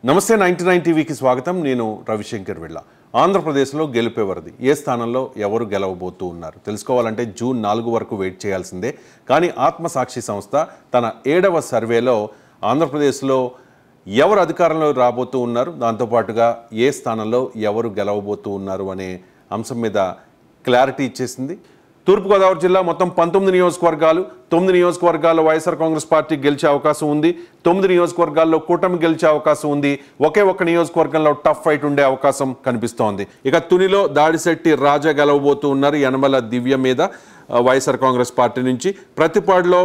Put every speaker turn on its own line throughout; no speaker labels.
నమస్తే 99 టీవీకి స్వాగతం. నేను రవిశంకర్ వెళ్ళ. ఆంధ్రప్రదేశ్లో గెలుపేవరది. ఏ స్థానంలో ఎవరు గెలవబోతూ ఉన్నారు తెలుసుకోవాలంటే జూన్ 4 వరకు వెయిట్ చేయాల్సిందే. కానీ ఆత్మసాక్షి సంస్థ తన 7వ సర్వేలో ఆంధ్రప్రదేశ్లో ఎవరు అధికారంలో రాబోతూ ఉన్నారు, దాంతోపాటుగా ఏ స్థానంలో ఎవరు గెలవబోతూ ఉన్నారు అనే అంశం మీద క్లారిటీ ఇచ్చేసింది. తూర్పుగోదావరి జిల్లా మొత్తం 19 నియోజకవర్గాలు, 9 నియోజకవర్గాల్లో వైఎస్ఆర్ కాంగ్రెస్ పార్టీ గెలిచే అవకాశం ఉంది. 9 నియోజకవర్గాల్లో కూటమి గెలిచే అవకాశం ఉంది. ఒకే ఒక్క నియోజకవర్గంలో టఫ్ ఫైట్ ఉండే అవకాశం కనిపిస్తోంది. ఇక తునిలో దాడిశెట్టి రాజా గెలవబోతూ ఉన్నారు యనమల దివ్య మీద వైఎస్ఆర్ కాంగ్రెస్ పార్టీ నుంచి. ప్రతిపాడులో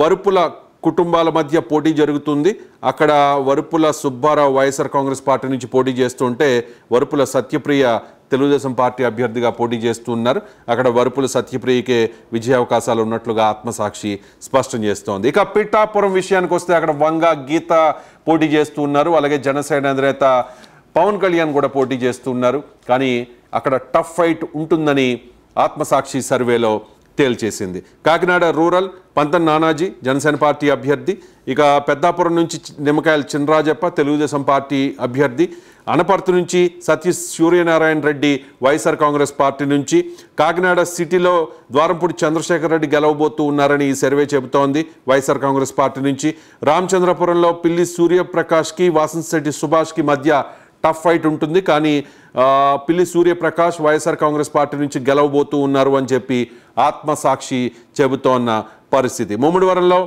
వరుపుల కుటుంబాల మధ్య పోటీ జరుగుతుంది. అక్కడ వరుపుల సుబ్బారావు వైఎస్ఆర్ కాంగ్రెస్ పార్టీ నుంచి పోటీ చేస్తుంటే వరుపుల సత్యప్రియ తెలుగుదేశం పార్టీ అభ్యర్థిగా పోటీ చేస్తున్నారు. అక్కడ వరుపుల సత్యప్రియకే విజయ అవకాశాలు ఉన్నట్లుగా ఆత్మసాక్షి స్పష్టం చేస్తోంది. ఇక పిఠాపురం విషయానికి వస్తే అక్కడ వంగ గీత పోటీ చేస్తున్నారు. అలాగే జనసేన అధినేత పవన్ కళ్యాణ్ కూడా పోటీ చేస్తున్నారు. కానీ అక్కడ టఫ్ ఫైట్ ఉంటుందని ఆత్మసాక్షి సర్వేలో తేల్చేసింది. కాకినాడ రూరల్ పంతన్ నానాజీ జనసేన పార్టీ అభ్యర్థి. ఇక పెద్దాపురం నుంచి నిమ్మకాయల చినరాజప్ప తెలుగుదేశం పార్టీ అభ్యర్థి. అనపర్తి నుంచి సతీష్ సూర్యనారాయణ రెడ్డి వైఎస్ఆర్ కాంగ్రెస్ పార్టీ నుంచి. కాకినాడ సిటీలో ద్వారంపూడి చంద్రశేఖర్ రెడ్డి గెలవబోతూ ఉన్నారని ఈ సర్వే చెబుతోంది వైఎస్ఆర్ కాంగ్రెస్ పార్టీ నుంచి. రామచంద్రపురంలో పిల్లి సూర్యప్రకాష్కి వాసంశెట్టి సుభాష్కి మధ్య టఫ్ ఫైట్ ఉంటుంది. కానీ పిల్లి సూర్యప్రకాష్ వైఎస్ఆర్ కాంగ్రెస్ పార్టీ నుంచి గెలవబోతూ ఉన్నారు అని చెప్పి ఆత్మసాక్షి చెబుతోన్న పరిస్థితి. ముమ్మడివరంలో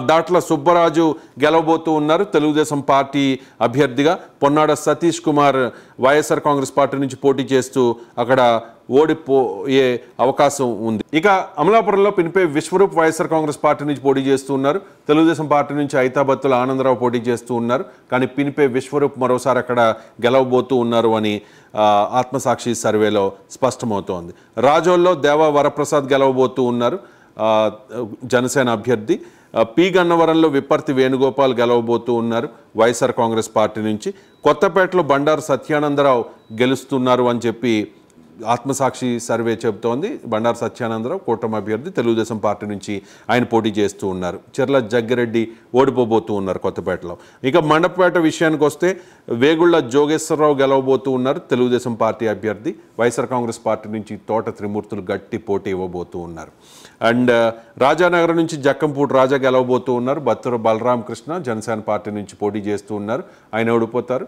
దాట్ల సుబ్బరాజు గెలవబోతూ ఉన్నారు తెలుగుదేశం పార్టీ అభ్యర్థిగా. పొన్నాడ సతీష్ కుమార్ వైఎస్ఆర్ కాంగ్రెస్ పార్టీ నుంచి పోటీ చేస్తూ అక్కడ ఓడిపోయే అవకాశం ఉంది. ఇక అమలాపురంలో పినిపే విశ్వరూప్ వైఎస్ఆర్ కాంగ్రెస్ పార్టీ నుంచి పోటీ చేస్తూ ఉన్నారు. తెలుగుదేశం పార్టీ నుంచి ఐతాబత్తుల ఆనందరావు పోటీ చేస్తూ ఉన్నారు. కానీ పినిపే విశ్వరూప్ మరోసారి అక్కడ గెలవబోతూ ఉన్నారు అని ఆత్మసాక్షి సర్వేలో స్పష్టమవుతోంది. రాజోల్లో దేవా వరప్రసాద్ గెలవబోతూ ఉన్నారు జనసేన అభ్యర్థి. పి గన్నవరంలో విప్పర్తి వేణుగోపాల్ గెలవబోతూ ఉన్నారు వైఎస్ఆర్ కాంగ్రెస్ పార్టీ నుంచి. కొత్తపేటలో బండారు సత్యానందరావు గెలుస్తున్నారు అని చెప్పి ఆత్మసాక్షి సర్వే చెబుతోంది. బండారు సత్యానందరావు కూటమి అభ్యర్థి తెలుగుదేశం పార్టీ నుంచి ఆయన పోటీ చేస్తూ ఉన్నారు. చెర్ల జగ్గిరెడ్డి ఓడిపోబోతూ ఉన్నారు కొత్తపేటలో. ఇక మండపేట విషయానికి వస్తే వేగుళ్ల జోగేశ్వరరావు గెలవబోతూ ఉన్నారు తెలుగుదేశం పార్టీ అభ్యర్థి. వైఎస్ఆర్ కాంగ్రెస్ పార్టీ నుంచి తోట త్రిమూర్తులు గట్టి పోటీ ఇవ్వబోతూ ఉన్నారు. అండ్ రాజానగరం నుంచి జక్కంపూడి రాజా గెలవబోతూ ఉన్నారు. బత్తుర బలరామకృష్ణ జనసేన పార్టీ నుంచి పోటీ చేస్తూ ఉన్నారు, ఆయన ఓడిపోతారు.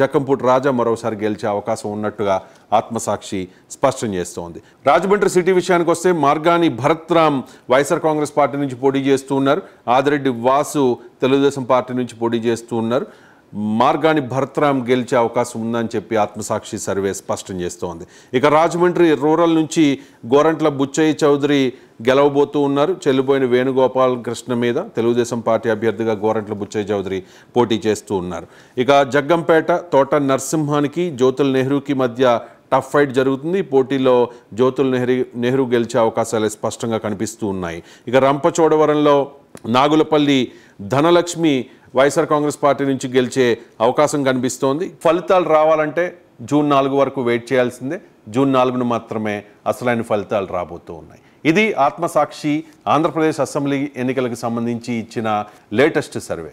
జక్కంపూడి రాజా మరోసారి గెలిచే అవకాశం ఉన్నట్టుగా ఆత్మసాక్షి స్పష్టం చేస్తోంది. రాజమండ్రి సిటీ విషయానికి వస్తే మార్గాని భరత్ రామ్ వైఎస్ఆర్ కాంగ్రెస్ పార్టీ నుంచి పోటీ చేస్తూ ఉన్నారు. ఆదిరెడ్డి వాసు తెలుగుదేశం పార్టీ నుంచి పోటీ చేస్తూ ఉన్నారు. మార్గాని భరత్రామ్ గెలిచే అవకాశం ఉందని చెప్పి ఆత్మసాక్షి సర్వే స్పష్టం చేస్తోంది. ఇక రాజమండ్రి రూరల్ నుంచి గోరంట్ల బుచ్చయ్య చౌదరి గెలవబోతూ ఉన్నారు చెల్లిపోయిన వేణుగోపాల్ కృష్ణ మీద. తెలుగుదేశం పార్టీ అభ్యర్థిగా గోరంట్ల బుచ్చయ్య చౌదరి పోటీ చేస్తూ ఉన్నారు. ఇక జగ్గంపేట తోట నరసింహానికి జ్యోతుల్ నెహ్రూకి మధ్య టఫ్ ఫైట్ జరుగుతుంది. పోటీలో జ్యోతుల్ నెహ్రూ గెలిచే అవకాశాలు స్పష్టంగా కనిపిస్తూ ఉన్నాయి. ఇక రంపచోడవరంలో నాగులపల్లి ధనలక్ష్మి వైఎస్ఆర్ కాంగ్రెస్ పార్టీ నుంచి గెలిచే అవకాశం కనిపిస్తోంది. ఫలితాలు రావాలంటే జూన్ 4 వరకు వెయిట్ చేయాల్సిందే. జూన్ 4న మాత్రమే అసలైన ఫలితాలు రాబోతూ ఉన్నాయి. ఇది ఆత్మసాక్షి ఆంధ్రప్రదేశ్ అసెంబ్లీ ఎన్నికలకు సంబంధించి ఇచ్చిన లేటెస్ట్ సర్వే.